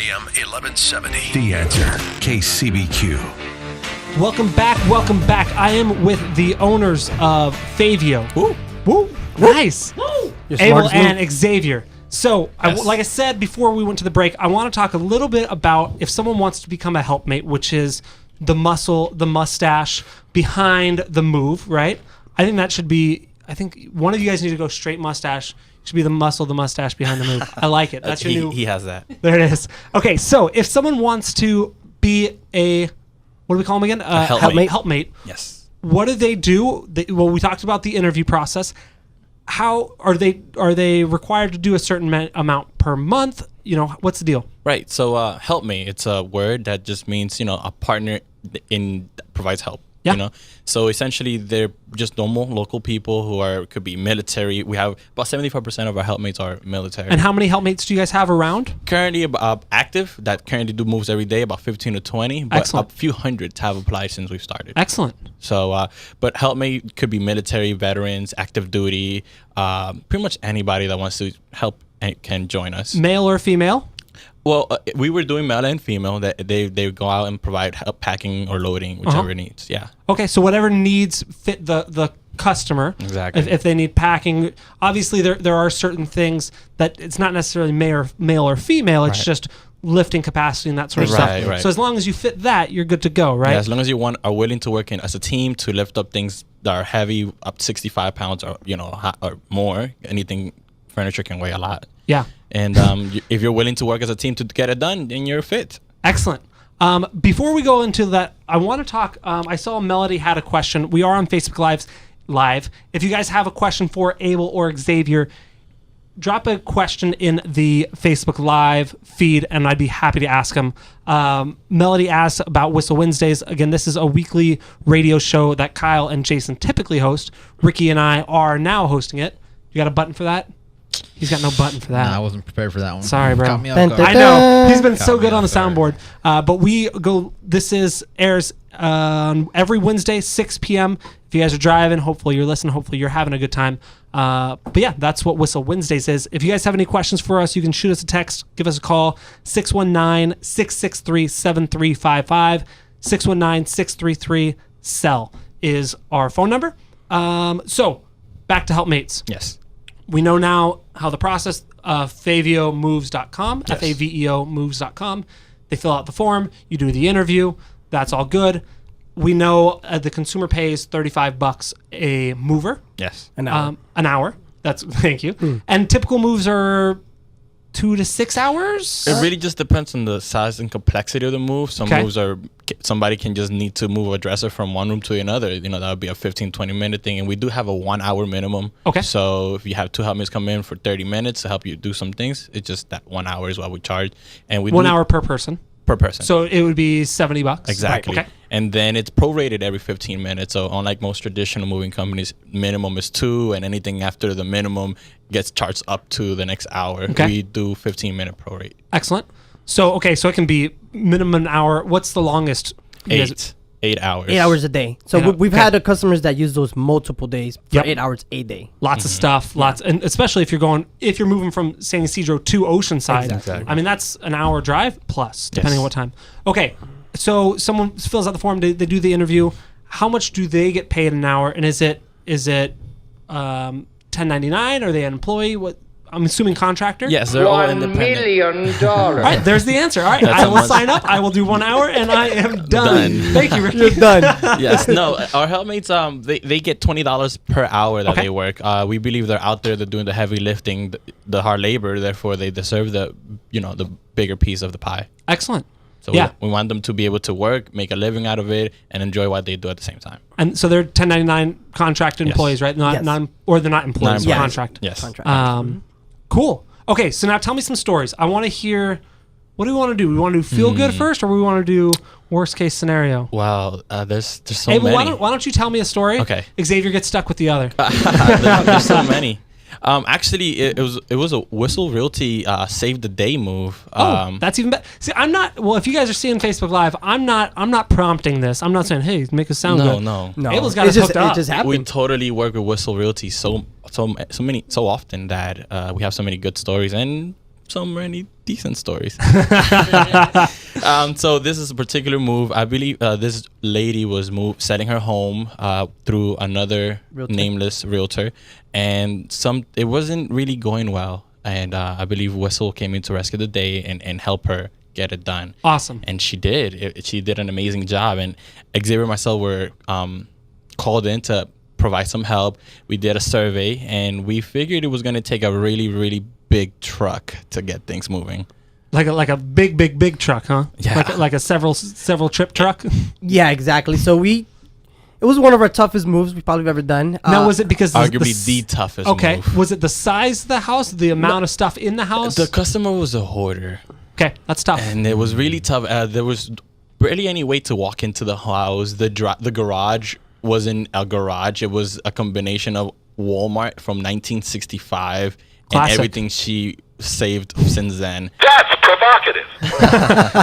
AM 1170. The Answer, KCBQ. Welcome back. I am with the owners of Faveo. Woo. Woo. Nice. Woo. Abel and Zavier. So, Yes. like I said before we went to the break, I want to talk a little bit about if someone wants to become a helpmate, which is the muscle, the mustache behind the move, right? I think one of you guys need to go straight mustache. It should be the muscle, the mustache behind the move. I like it. That's your new. He has that. There it is. Okay, so if someone wants to be a, what do we call them again? A helpmate. Helpmate. Yes. What do they do? Well, we talked about the interview process. How are they required to do a certain amount per month? What's the deal? Right. So helpmate, it's a word that just means, a partner provides help. Yeah. So essentially they're just normal local people who could be military. We have about 75% of our helpmates are military. And how many helpmates do you guys have around? Currently active that currently do moves every day, about 15 to 20. But Excellent. a few hundred have applied since we've started. Excellent. So, but helpmate could be military, veterans, active duty, pretty much anybody that wants to help and can join us. Male or female? Well, we were doing male and female. That they go out and provide help packing or loading, whichever needs. Yeah. Okay, so whatever needs fit the customer. Exactly. If they need packing, obviously there are certain things that it's not necessarily male or female. It's just lifting capacity and that sort of stuff. Right. So as long as you fit that, you're good to go, right? Yeah, as long as you are willing to work as a team to lift up things that are heavy, up 65 pounds or or more. Anything, furniture can weigh a lot. Yeah. And if you're willing to work as a team to get it done, then you're fit. Excellent. Before we go into that, I want to talk. I saw Melody had a question. We are on Facebook Live. If you guys have a question for Abel or Zavier, drop a question in the Facebook Live feed, and I'd be happy to ask them. Melody asked about Whissel Wednesdays. Again, this is a weekly radio show that Kyle and Jason typically host. Ricky and I are now hosting it. You got a button for that? He's got no button for that. No, I wasn't prepared for that one. Sorry, bro. Caught me off guard. I know. He's been so Caught good me on the off guard. soundboard. But we go, airs every Wednesday, 6 p.m. If you guys are driving, hopefully you're listening. Hopefully you're having a good time. But yeah, that's what Whissel Wednesdays is. If you guys have any questions for us, you can shoot us a text, give us a call, 619-663-7355. 619-633-SELL is our phone number. So back to helpmates. Yes. We know now how the process of FaveoMoves.com, Yes. FAVEO moves.com. They fill out the form. You do the interview. That's all good. We know the consumer pays $35 a mover. Yes. An hour. That's thank you. And typical moves are 2 to 6 hours. It really just depends on the size and complexity of the move. Some moves somebody can just need to move a dresser from one room to another. That would be a 15-20 minute thing. And we do have a 1 hour minimum. Okay. So if you have two helpmates come in for 30 minutes to help you do some things, it's just that 1 hour is what we charge. And we 1 hour per person. Per person. So it would be $70. Exactly. Right. Okay. And then it's prorated every 15 minutes. So unlike most traditional moving companies, minimum is 2, and anything after the minimum gets charged up to the next hour. Okay. We do 15-minute prorate. Excellent. So it can be minimum an hour. What's the longest? 8 hours. 8 hours a day. So 8 hours. we've had customers that use those multiple days for 8 hours a day. Lots of stuff, and especially if you're moving from San Ysidro to Oceanside. Exactly. I mean, that's an hour drive plus, depending on what time. Okay, so someone fills out the form, they do the interview. How much do they get paid an hour? And is it 1099? Are they an employee? What? I'm assuming contractor. Yes, they're all independent. $1 million. All right, there's the answer. All right, I will sign up. I will do 1 hour, and I am done. Thank you, Ricky. You're done. Yes, no, our helpmates, they get $20 per hour that they work. We believe they're out there, they're doing the heavy lifting, the hard labor, therefore they deserve the bigger piece of the pie. Excellent. So we want them to be able to work, make a living out of it, and enjoy what they do at the same time. And so they're 1099 contracted employees, right? Not or they're not employees, Non-employees. contract. Yes. Contract. Cool. Okay, so now tell me some stories. I want to hear, what do we want to do? We want to do feel good first, or we want to do worst case scenario? Wow, there's so Well, many. why don't you tell me a story? Okay. Xavier gets stuck with the other. There's so many. Actually, it was a Whissel Realty save the day move. That's even better. See, I'm not. Well, if you guys are seeing Facebook Live, I'm not prompting this. I'm not saying, hey, make us sound good. No. Abel's got us hooked up. It just happened. We totally work with Whissel Realty so often that we have so many good stories and so many decent stories. So this is a particular move. I believe this lady was selling her home through another nameless realtor, and it wasn't really going well. And I believe Whissel came in to rescue the day and help her get it done. Awesome. And she did. She did an amazing job. And Xavier and myself were called in to provide some help. We did a survey, and we figured it was going to take a really, really big truck to get things moving. Like a big truck, huh? Yeah. Like a several trip truck. Yeah, exactly. So it was one of our toughest moves we've probably ever done. Uh, Now, was it because arguably the toughest move. Was it the size of the house, the amount of stuff in the house? The customer was a hoarder. Okay, that's tough. And it was really tough. There was barely any way to walk into the house. The garage wasn't a garage. It was a combination of Walmart from 1965 Classic. and everything she saved since then. That's provocative.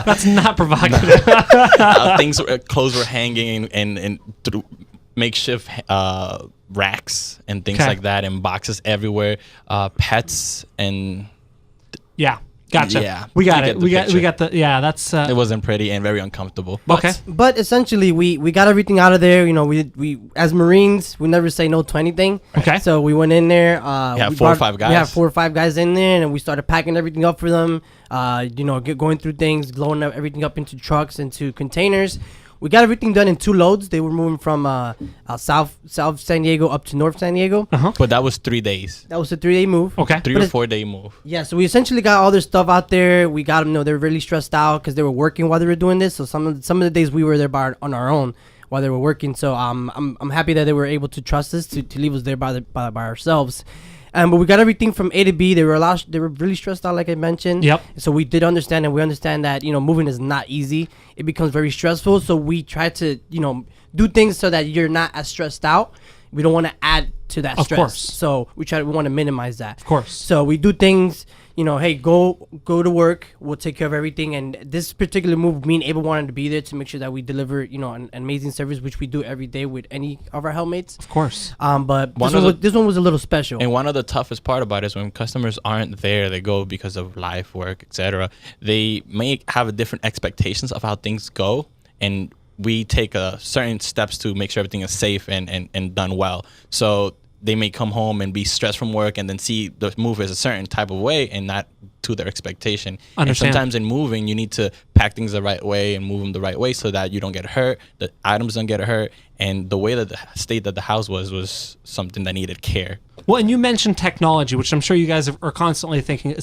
That's not provocative. Clothes were hanging and through makeshift racks and things Okay. like that, and boxes everywhere. Pets and Yeah, gotcha. Yeah, we got you it. get the We got the. Yeah, that's. it wasn't pretty and very uncomfortable. Okay. But essentially, we got everything out of there. You know, we as Marines, we never say no to anything. Okay. So we went in there. Yeah, we 4 or 5 guys. We had 4 or 5 guys in there, and we started packing everything up for them. Going through things, loading everything up into trucks, into containers. We got everything done in 2 loads. They were moving from South San Diego up to North San Diego. But that was 3 days. That was a 3-day move. Okay. 3 or 4 day move. Yeah, so we essentially got all their stuff out there. We got them. They were really stressed out because they were working while they were doing this. So some of the days we were there on our own while they were working. So I'm happy that they were able to trust us to leave us there by ourselves. But we got everything from A to B. They were really stressed out, like I mentioned. Yep. So we did understand, and we understand that moving is not easy. It becomes very stressful. So we try to do things so that you're not as stressed out. We don't want to add to that stress. course. So we want to minimize that. Of course. So we do things, hey, go to work. We'll take care of everything. And this particular move, me and Abel wanted to be there to make sure that we deliver, an amazing service, which we do every day with any of our helpmates. Of course. But this one was a little special. And one of the toughest part about it is when customers aren't there, they go because of life, work, etc. They may have different expectations of how things go, and we take certain steps to make sure everything is safe and done well. So they may come home and be stressed from work and then see the move as a certain type of way and not to their expectation. Understand. And sometimes in moving, you need to pack things the right way and move them the right way so that you don't get hurt, the items don't get hurt, and the way that the state that the house was something that needed care. Well, and you mentioned technology, which I'm sure you guys are constantly thinking.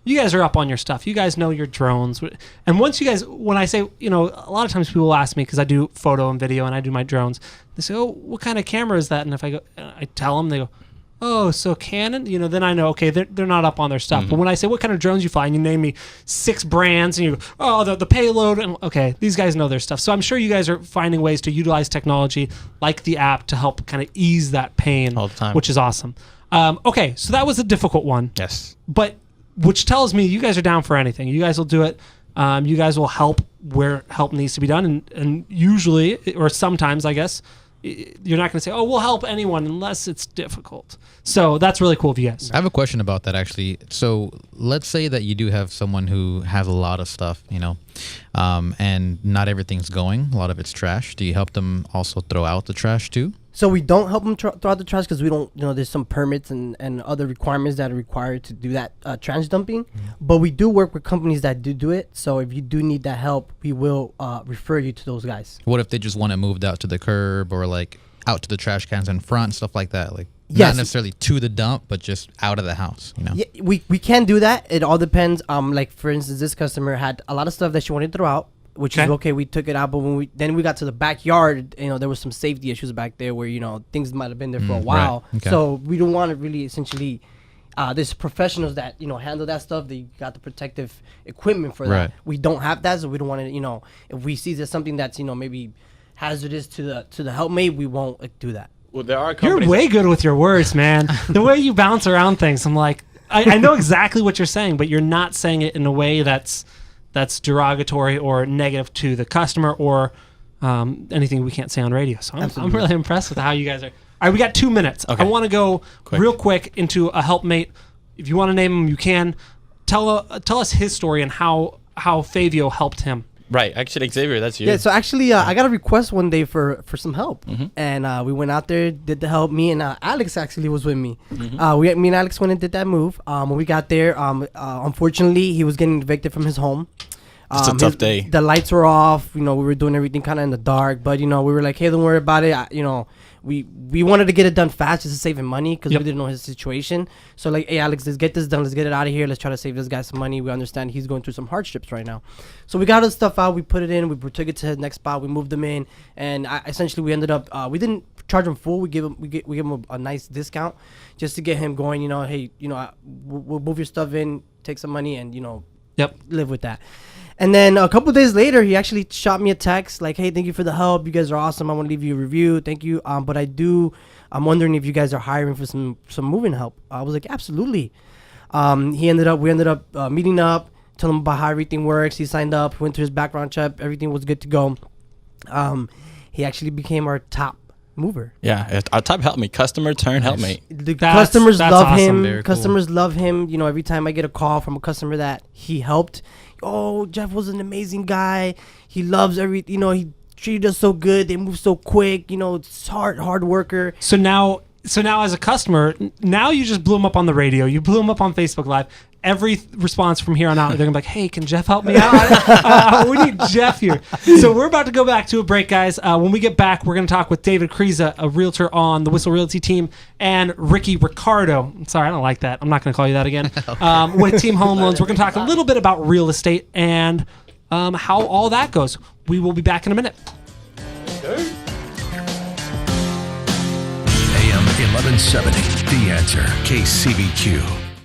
You guys are up on your stuff. You guys know your drones. And once you guys, when I say, a lot of times people ask me, because I do photo and video and I do my drones, they say, oh, what kind of camera is that? And if I tell them, they go, oh, so Canon? Then I know, okay, they're not up on their stuff. Mm-hmm. But when I say, what kind of drones you fly? And you name me 6 brands, and you go, oh, the payload. And okay, these guys know their stuff. So I'm sure you guys are finding ways to utilize technology like the app to help kind of ease that pain. All the time. Which is awesome. Okay, so that was a difficult one. Yes. But which tells me you guys are down for anything. You guys will do it. You guys will help where help needs to be done. And usually, or sometimes, I guess, you're not going to say, oh, we'll help anyone unless it's difficult. So that's really cool of you guys. I have a question about that, actually. So let's say that you do have someone who has a lot of stuff, and not everything's going. A lot of it's trash. Do you help them also throw out the trash too? So we don't help them throw out the trash because we don't, there's some permits and other requirements that are required to do that trash dumping. Mm-hmm. But we do work with companies that do it. So if you do need that help, we will refer you to those guys. What if they just want it moved out to the curb or like out to the trash cans in front, stuff like that? Like yes. Not necessarily to the dump, but just out of the house, Yeah, we can do that. It all depends. Like for instance, this customer had a lot of stuff that she wanted to throw out. Which is okay. We took it out, but when we got to the backyard, there was some safety issues back there where things might have been there for a while. Right. Okay. So we don't want to really essentially. There's professionals that handle that stuff. They got the protective equipment for that. Right. We don't have that, so we don't want to. If we see there's something that's maybe hazardous to the helpmate, we won't do that. Well, there are companies. You're way good with your words, man. The way you bounce around things, I'm like, I know exactly what you're saying, but you're not saying it in a way that's derogatory or negative to the customer or anything we can't say on radio. So I'm really impressed with how you guys are. All right, we got 2 minutes. Okay. I want to go real quick into a helpmate. If you want to name them, you can. tell us his story and how Faveo helped him. Right. Actually, Xavier, that's you. Yeah, so actually, I got a request one day for some help, and we went out there, did the help. Me and Alex actually was with me. Me and Alex went and did that move. When we got there, unfortunately, he was getting evicted from his home. It's a tough day. The lights were off. We were doing everything kind of in the dark, but we were like, hey, don't worry about it. We wanted to get it done fast just to save him money because we didn't know his situation. So like, hey, Alex, let's get this done. Let's get it out of here. Let's try to save this guy some money. We understand he's going through some hardships right now. So we got his stuff out. We put it in. We took it to his next spot. We moved him in, and essentially we ended up. We didn't charge him full. We gave him a nice discount just to get him going. Hey, we'll move your stuff in, take some money, and live with that. And then a couple days later, he actually shot me a text like, hey, thank you for the help. You guys are awesome. I want to leave you a review. Thank you. But I'm wondering if you guys are hiring for some moving help. I was like, absolutely. We ended up meeting up, telling him about how everything works. He signed up, went through his background check. Everything was good to go. He actually became our top mover. Yeah, our top helpmate, customer turn helpmate. The customers love awesome. him. Very Customers love him. Every time I get a call from a customer that he helped, oh, Jeff was an amazing guy. He loves everything. He treated us so good. They move so quick. It's hard worker. So now as a customer, now you just blew him up on the radio. You blew him up on Facebook Live. Every response from here on out, they're going to be like, hey, can Jeff help me out? We need Jeff here. So we're about to go back to a break, guys. When we get back, we're going to talk with David Kreza, a realtor on the Whissel Realty team, and Ricardo. Sorry, I don't like that. I'm not going to call you that again. With Team Home Loans. We're going to talk a little bit about real estate and how all that goes. We will be back in a minute. AM 1170, The Answer, KCBQ.